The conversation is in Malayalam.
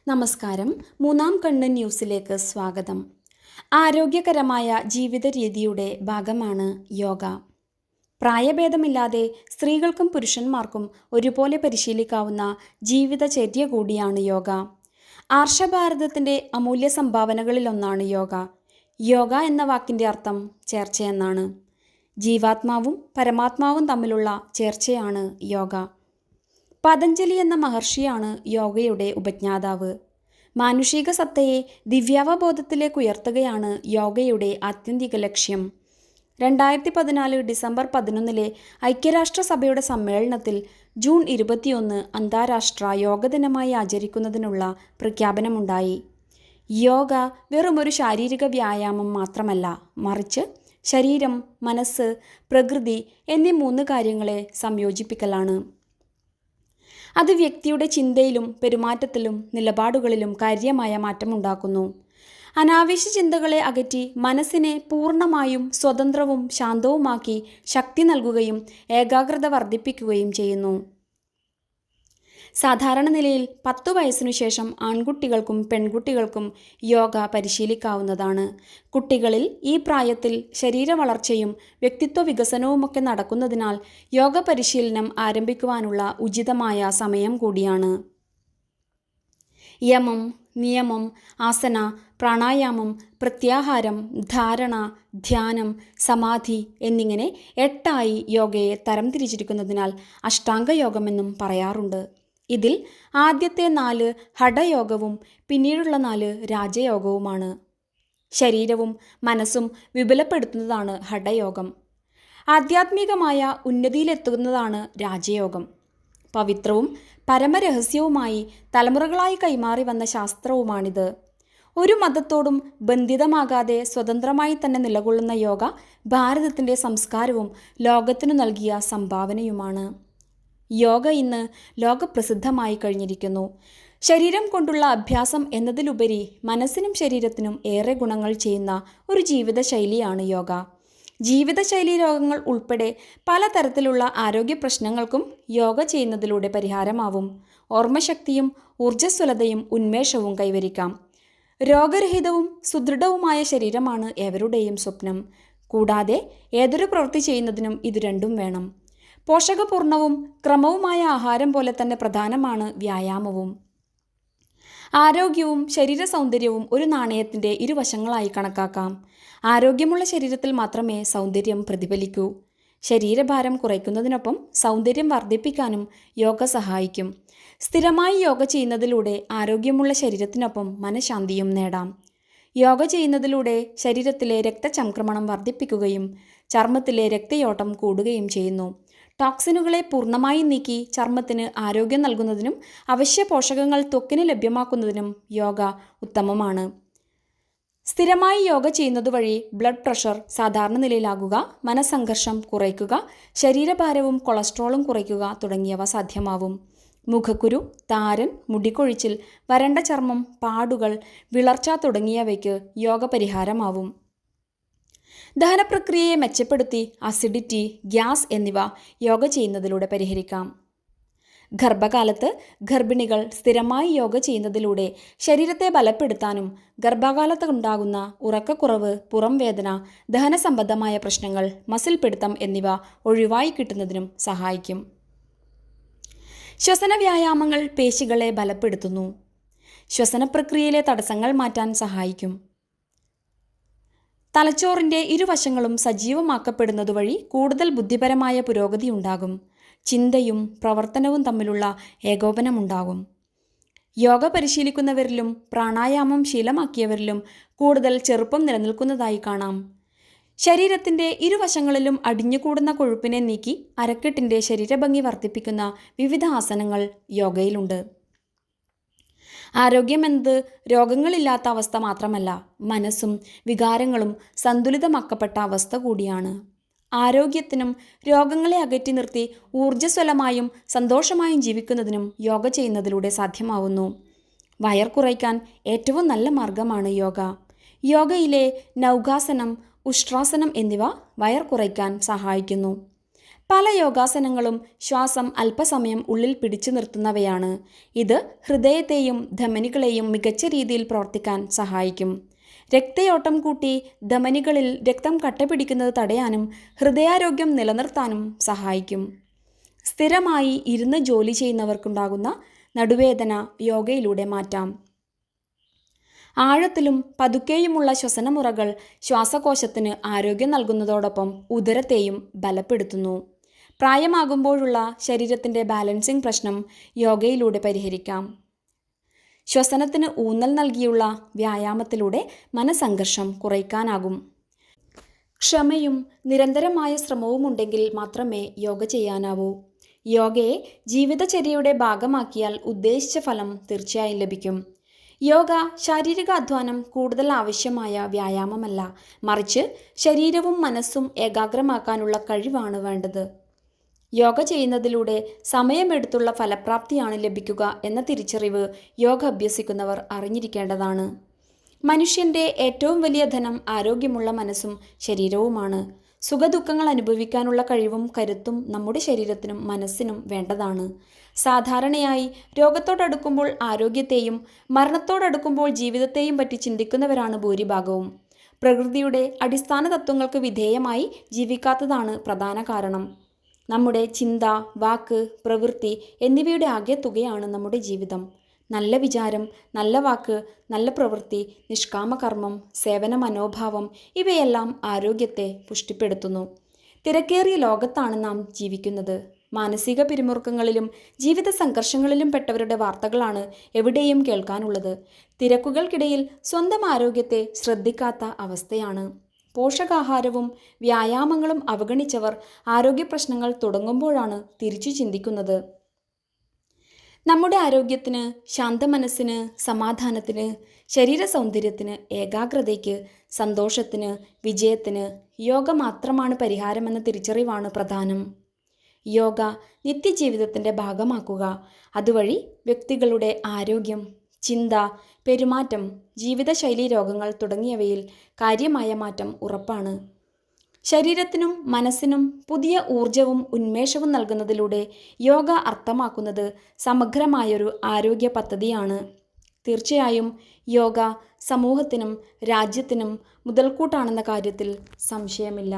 നമസ്കാരം. മൂന്നാം കണ്ണ് ന്യൂസിലേക്ക് സ്വാഗതം. ആരോഗ്യകരമായ ജീവിത രീതിയുടെ ഭാഗമാണ് യോഗ. പ്രായഭേദമില്ലാതെ സ്ത്രീകൾക്കും പുരുഷന്മാർക്കും ഒരുപോലെ പരിശീലിക്കാവുന്ന ജീവിതചര്യ കൂടിയാണ് യോഗ. ആർഷഭാരതത്തിൻ്റെ അമൂല്യ സംഭാവനകളിലൊന്നാണ് യോഗ. യോഗ എന്ന വാക്കിൻ്റെ അർത്ഥം ചേർച്ചയെന്നാണ്. ജീവാത്മാവും പരമാത്മാവും തമ്മിലുള്ള ചേർച്ചയാണ് യോഗ. പതഞ്ജലി എന്ന മഹർഷിയാണ് യോഗയുടെ ഉപജ്ഞാതാവ്. മാനുഷിക സത്തയെ ദിവ്യാവബോധത്തിലേക്ക് ഉയർത്തുകയാണ് യോഗയുടെ ആത്യന്തിക ലക്ഷ്യം. 2014 ഡിസംബർ 11 ഐക്യരാഷ്ട്രസഭയുടെ സമ്മേളനത്തിൽ ജൂൺ 21 അന്താരാഷ്ട്ര യോഗ ദിനമായി ആചരിക്കുന്നതിനുള്ള പ്രഖ്യാപനമുണ്ടായി. യോഗ വെറുമൊരു ശാരീരിക വ്യായാമം മാത്രമല്ല, മറിച്ച് ശരീരം, മനസ്സ്, പ്രകൃതി എന്നീ 3 കാര്യങ്ങളെ സംയോജിപ്പിക്കലാണ്. അത് വ്യക്തിയുടെ ചിന്തയിലും പെരുമാറ്റത്തിലും നിലപാടുകളിലും കാര്യമായ മാറ്റമുണ്ടാക്കുന്നു. അനാവശ്യ ചിന്തകളെ അകറ്റി മനസ്സിനെ പൂർണ്ണമായും സ്വതന്ത്രവും ശാന്തവുമാക്കി ശക്തി നൽകുകയും ഏകാഗ്രത വർദ്ധിപ്പിക്കുകയും ചെയ്യുന്നു. സാധാരണ നിലയിൽ 10 വയസ്സിനു ശേഷം ആൺകുട്ടികൾക്കും പെൺകുട്ടികൾക്കും യോഗ പരിശീലിക്കാവുന്നതാണ്. കുട്ടികളിൽ ഈ പ്രായത്തിൽ ശരീര വളർച്ചയും വ്യക്തിത്വ വികസനവുമൊക്കെ നടക്കുന്നതിനാൽ യോഗ പരിശീലനം ആരംഭിക്കുവാനുള്ള ഉചിതമായ സമയം കൂടിയാണ്. യമം, നിയമം, ആസന, പ്രാണായാമം, പ്രത്യാഹാരം, ധാരണ, ധ്യാനം, സമാധി എന്നിങ്ങനെ 8 യോഗയെ തരംതിരിച്ചിരിക്കുന്നതിനാൽ അഷ്ടാംഗയോഗമെന്നും പറയാറുണ്ട്. ഇതിൽ ആദ്യത്തെ 4 ഹഠയോഗവും പിന്നീടുള്ള 4 രാജയോഗവുമാണ്. ശരീരവും മനസ്സും വിപുലപ്പെടുത്തുന്നതാണ് ഹഠയോഗം. ആധ്യാത്മികമായ ഉന്നതിയിലെത്തുന്നതാണ് രാജയോഗം. പവിത്രവും പരമരഹസ്യവുമായി തലമുറകളായി കൈമാറി വന്ന ശാസ്ത്രവുമാണിത്. ഒരു മതത്തോടും ബന്ധിതമാകാതെ സ്വതന്ത്രമായി തന്നെ നിലകൊള്ളുന്ന യോഗ ഭാരതത്തിൻ്റെ സംസ്കാരവും ലോകത്തിനു നൽകിയ സംഭാവനയുമാണ്. യോഗ ഇന്ന് ലോകപ്രസിദ്ധമായി കഴിഞ്ഞിരിക്കുന്നു. ശരീരം കൊണ്ടുള്ള അഭ്യാസം എന്നതിലുപരി മനസ്സിനും ശരീരത്തിനും ഏറെ ഗുണങ്ങൾ ചെയ്യുന്ന ഒരു ജീവിതശൈലിയാണ് യോഗ. ജീവിതശൈലി രോഗങ്ങൾ ഉൾപ്പെടെ പലതരത്തിലുള്ള ആരോഗ്യ പ്രശ്നങ്ങൾക്കും യോഗ ചെയ്യുന്നതിലൂടെ പരിഹാരമാവും. ഓർമ്മശക്തിയും ഊർജ്ജസ്വലതയും ഉന്മേഷവും കൈവരിക്കാം. രോഗരഹിതവും സുദൃഢവുമായ ശരീരമാണ് ഏവരുടെയും സ്വപ്നം. കൂടാതെ ഏതൊരു പ്രവൃത്തി ചെയ്യുന്നതിനും ഇത് രണ്ടും വേണം. പോഷകപൂർണവും ക്രമവുമായ ആഹാരം പോലെ തന്നെ പ്രധാനമാണ് വ്യായാമവും. ആരോഗ്യവും ശരീര സൗന്ദര്യവും ഒരു നാണയത്തിൻ്റെ ഇരുവശങ്ങളായി കണക്കാക്കാം. ആരോഗ്യമുള്ള ശരീരത്തിൽ മാത്രമേ സൗന്ദര്യം പ്രതിഫലിക്കൂ. ശരീരഭാരം കുറയ്ക്കുന്നതിനൊപ്പം സൗന്ദര്യം വർദ്ധിപ്പിക്കാനും യോഗ സഹായിക്കും. സ്ഥിരമായി യോഗ ചെയ്യുന്നതിലൂടെ ആരോഗ്യമുള്ള ശരീരത്തിനൊപ്പം മനഃശാന്തിയും നേടാം. യോഗ ചെയ്യുന്നതിലൂടെ ശരീരത്തിലെ രക്തചംക്രമണം വർദ്ധിപ്പിക്കുകയും ചർമ്മത്തിലെ രക്തയോട്ടം കൂടുകയും ചെയ്യുന്നു. ടോക്സിനുകളെ പൂർണ്ണമായി നീക്കി ചർമ്മത്തിന് ആരോഗ്യം നൽകുന്നതിനും അവശ്യ പോഷകങ്ങൾ ത്വക്കിന് ലഭ്യമാക്കുന്നതിനും യോഗ ഉത്തമമാണ്. സ്ഥിരമായി യോഗ ചെയ്യുന്നതുവഴി ബ്ലഡ് പ്രഷർ സാധാരണ നിലയിലാകുക, മനസ്സംഘർഷം കുറയ്ക്കുക, ശരീരഭാരവും കൊളസ്ട്രോളും കുറയ്ക്കുക തുടങ്ങിയവ സാധ്യമാവും. മുഖക്കുരു, താരൻ, മുടികൊഴിച്ചിൽ, വരണ്ട ചർമ്മം, പാടുകൾ, വിളർച്ച തുടങ്ങിയവയ്ക്ക് യോഗ പരിഹാരമാവും. ദഹനപ്രക്രിയയെ മെച്ചപ്പെടുത്തി അസിഡിറ്റി, ഗ്യാസ് എന്നിവ യോഗ ചെയ്യുന്നതിലൂടെ പരിഹരിക്കാം. ഗർഭകാലത്ത് ഗർഭിണികൾ സ്ഥിരമായി യോഗ ചെയ്യുന്നതിലൂടെ ശരീരത്തെ ബലപ്പെടുത്താനും ഗർഭകാലത്ത് ഉണ്ടാകുന്ന ഉറക്കക്കുറവ്, പുറം വേദന, ദഹന സംബന്ധമായ പ്രശ്നങ്ങൾ, മസിൽ പിടുത്തം എന്നിവ ഒഴിവായി കിട്ടുന്നതിനും സഹായിക്കും. ശ്വസന വ്യായാമങ്ങൾ പേശികളെ ബലപ്പെടുത്തുന്നു. ശ്വസന പ്രക്രിയയിലെ തടസ്സങ്ങൾ മാറ്റാൻ സഹായിക്കും. തലച്ചോറിൻ്റെ ഇരുവശങ്ങളും സജീവമാക്കപ്പെടുന്നതുവഴി കൂടുതൽ ബുദ്ധിപരമായ പുരോഗതി ഉണ്ടാകും. ചിന്തയും പ്രവർത്തനവും തമ്മിലുള്ള ഏകോപനമുണ്ടാകും. യോഗ പരിശീലിക്കുന്നവരിലും പ്രാണായാമം ശീലമാക്കിയവരിലും കൂടുതൽ ചെറുപ്പം നിലനിൽക്കുന്നതായി കാണാം. ശരീരത്തിൻ്റെ ഇരുവശങ്ങളിലും അടിഞ്ഞുകൂടുന്ന കൊഴുപ്പിനെ നീക്കി അരക്കെട്ടിൻ്റെ ശരീരഭംഗി വർദ്ധിപ്പിക്കുന്ന വിവിധ ആസനങ്ങൾ യോഗയിലുണ്ട്. ആരോഗ്യമെന്നത് രോഗങ്ങളില്ലാത്ത അവസ്ഥ മാത്രമല്ല, മനസ്സും വികാരങ്ങളും സന്തുലിതമാക്കപ്പെട്ട അവസ്ഥ കൂടിയാണ്. ആരോഗ്യത്തിനും രോഗങ്ങളെ അകറ്റി നിർത്തി ഊർജ്ജസ്വലമായും സന്തോഷമായും ജീവിക്കുന്നതിനും യോഗ ചെയ്യുന്നതിലൂടെ സാധ്യമാവുന്നു. വയർ കുറയ്ക്കാൻ ഏറ്റവും നല്ല മാർഗമാണ് യോഗ. യോഗയിലെ നൗകാസനം, ഉഷ്ട്രാസനം എന്നിവ വയർ കുറയ്ക്കാൻ സഹായിക്കുന്നു. പല യോഗാസനങ്ങളും ശ്വാസം അല്പസമയം ഉള്ളിൽ പിടിച്ചു നിർത്തുന്നവയാണ്. ഇത് ഹൃദയത്തെയും ധമനികളെയും മികച്ച രീതിയിൽ പ്രവർത്തിക്കാൻ സഹായിക്കും. രക്തയോട്ടം കൂട്ടി ധമനികളിൽ രക്തം കട്ടപിടിക്കുന്നത് തടയാനും ഹൃദയാരോഗ്യം നിലനിർത്താനും സഹായിക്കും. സ്ഥിരമായി ഇരുന്ന് ജോലി ചെയ്യുന്നവർക്കുണ്ടാകുന്ന നടുവേദന യോഗയിലൂടെ മാറ്റാം. ആഴത്തിലും പതുക്കെയുമുള്ള ശ്വസനമുറകൾ ശ്വാസകോശത്തിന് ആരോഗ്യം നൽകുന്നതോടൊപ്പം ഉദരത്തെയും ബലപ്പെടുത്തുന്നു. പ്രായമാകുമ്പോഴുള്ള ശരീരത്തിൻ്റെ ബാലൻസിംഗ് പ്രശ്നം യോഗയിലൂടെ പരിഹരിക്കാം. ശ്വസനത്തിന് ഊന്നൽ നൽകിയുള്ള വ്യായാമത്തിലൂടെ മനസ്സംഘർഷം കുറയ്ക്കാനാകും. ക്ഷമയും നിരന്തരമായ ശ്രമവും ഉണ്ടെങ്കിൽ മാത്രമേ യോഗ ചെയ്യാനാവൂ. യോഗയെ ജീവിതചര്യയുടെ ഭാഗമാക്കിയാൽ ഉദ്ദേശിച്ച ഫലം തീർച്ചയായും ലഭിക്കും. യോഗ ശാരീരിക അധ്വാനം കൂടുതൽ ആവശ്യമായ വ്യായാമമല്ല, മറിച്ച് ശരീരവും മനസ്സും ഏകാഗ്രമാക്കാനുള്ള കഴിവാണ് വേണ്ടത്. യോഗ ചെയ്യുന്നതിലൂടെ സമയമെടുത്തുള്ള ഫലപ്രാപ്തിയാണ് ലഭിക്കുക എന്ന തിരിച്ചറിവ് യോഗ അഭ്യസിക്കുന്നവർ അറിഞ്ഞിരിക്കേണ്ടതാണ്. മനുഷ്യൻ്റെ ഏറ്റവും വലിയ ധനം ആരോഗ്യമുള്ള മനസ്സും ശരീരവുമാണ്. സുഖദുഃഖങ്ങൾ അനുഭവിക്കാനുള്ള കഴിവും കരുത്തും നമ്മുടെ ശരീരത്തിനും മനസ്സിനും വേണ്ടതാണ്. സാധാരണയായി രോഗത്തോടടുക്കുമ്പോൾ ആരോഗ്യത്തെയും മരണത്തോടടുക്കുമ്പോൾ ജീവിതത്തെയും പറ്റി ചിന്തിക്കുന്നവരാണ് ഭൂരിഭാഗവും. പ്രകൃതിയുടെ അടിസ്ഥാന തത്വങ്ങൾക്ക് വിധേയമായി ജീവിക്കാത്തതാണ് പ്രധാന കാരണം. നമ്മുടെ ചിന്ത, വാക്ക്, പ്രവൃത്തി എന്നിവയുടെ ആകെത്തുകയാണ് നമ്മുടെ ജീവിതം. നല്ല വിചാരം, നല്ല വാക്ക്, നല്ല പ്രവൃത്തി, നിഷ്കാമകർമ്മം, സേവന മനോഭാവം ഇവയെല്ലാം ആരോഗ്യത്തെ പുഷ്ടിപ്പെടുത്തുന്നു. തിരക്കേറിയ ലോകത്താണ് നാം ജീവിക്കുന്നത്. മാനസിക പിരിമുറുക്കങ്ങളിലും ജീവിത സംഘർഷങ്ങളിലും പെട്ടവരുടെ വാർത്തകളാണ് എവിടെയും കേൾക്കാനുള്ളത്. തിരക്കുകൾക്കിടയിൽ സ്വന്തം ആരോഗ്യത്തെ ശ്രദ്ധിക്കാത്ത അവസ്ഥയാണ്. പോഷകാഹാരവും വ്യായാമങ്ങളും അവഗണിച്ചവർ ആരോഗ്യ പ്രശ്നങ്ങൾ തുടങ്ങുമ്പോഴാണ് തിരിച്ചു ചിന്തിക്കുന്നത്. നമ്മുടെ ആരോഗ്യത്തിന്, ശാന്തമനസ്സിന്, സമാധാനത്തിന്, ശരീര സൗന്ദര്യത്തിന്, ഏകാഗ്രതയ്ക്ക്, സന്തോഷത്തിന്, വിജയത്തിന് യോഗ മാത്രമാണ് പരിഹാരമെന്ന തിരിച്ചറിവാണ് പ്രധാനം. യോഗ നിത്യജീവിതത്തിൻ്റെ ഭാഗമാക്കുക. അതുവഴി വ്യക്തികളുടെ ആരോഗ്യം, ചിന്ത, പെരുമാറ്റം, ജീവിതശൈലീ രോഗങ്ങൾ തുടങ്ങിയവയിൽ കാര്യമായ മാറ്റം ഉറപ്പാണ്. ശരീരത്തിനും മനസ്സിനും പുതിയ ഊർജവും ഉന്മേഷവും നൽകുന്നതിലൂടെ യോഗ അർത്ഥമാക്കുന്നത് സമഗ്രമായൊരു ആരോഗ്യ പദ്ധതിയാണ്. തീർച്ചയായും യോഗ സമൂഹത്തിനും രാജ്യത്തിനും മുതൽക്കൂട്ടാണെന്ന കാര്യത്തിൽ സംശയമില്ല.